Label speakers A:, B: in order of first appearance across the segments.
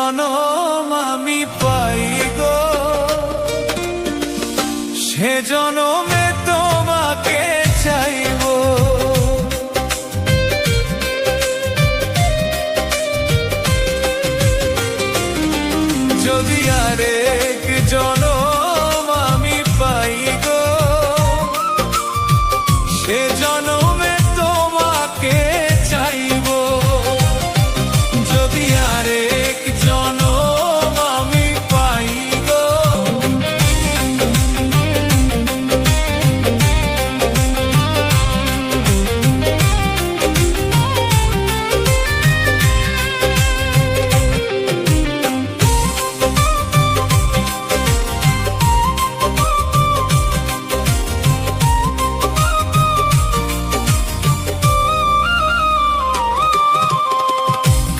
A: জনম আমি পাই গো, সে জনমে তোমাকে চাইবো। যদি আরেক জনম আমি পাই গো, সে জনমে তোমাকে চাইবো। যদি আরেক জনম আমি পাই গো,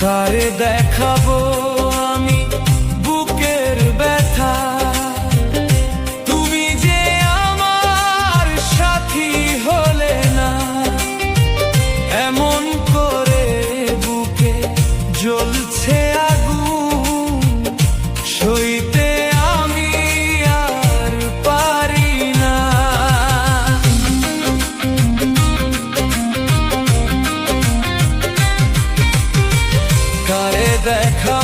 A: কারে দেখাবো আমি বুকের ব্যথা, তুমি যে আমার সাথী হলে না। এমন করে বুকে জ্বলছে আগুন, সইতে আমি আর পারি না। কারে দেখা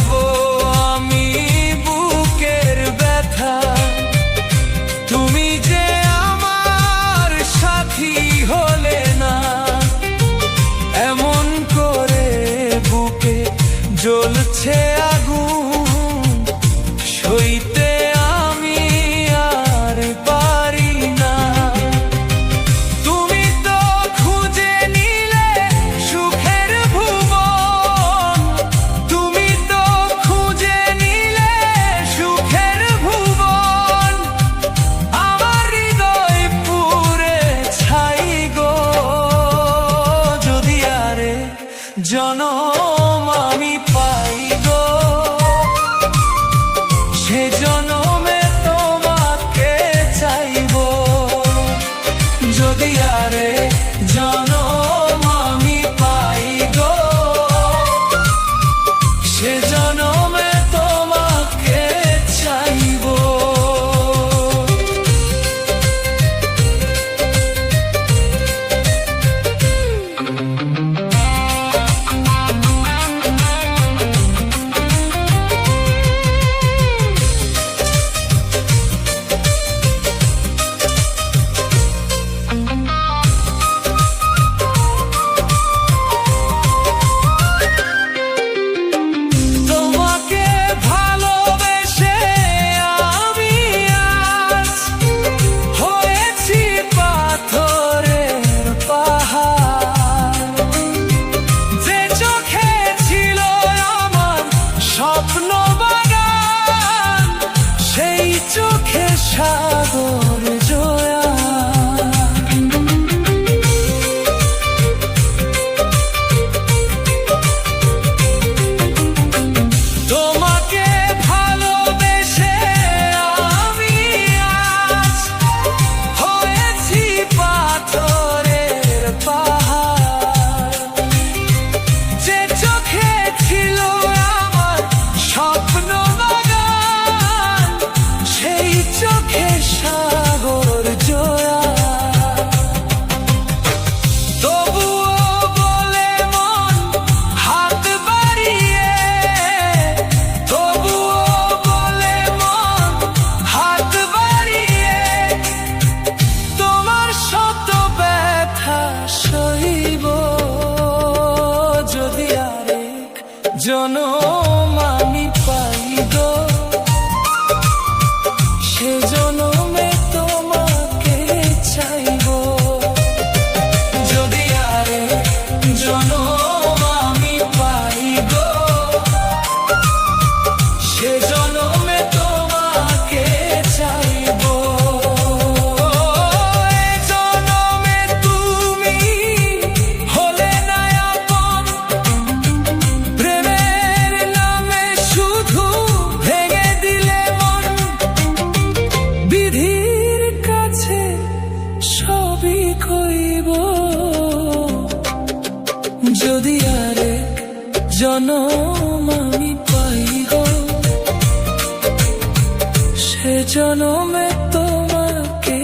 A: জনমে তোমাকে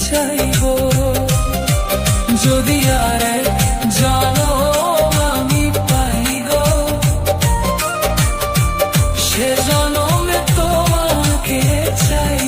A: চাইবো, যদি আর এক জনম আমি পাই গো, সে জনমে তোমাকে চাই।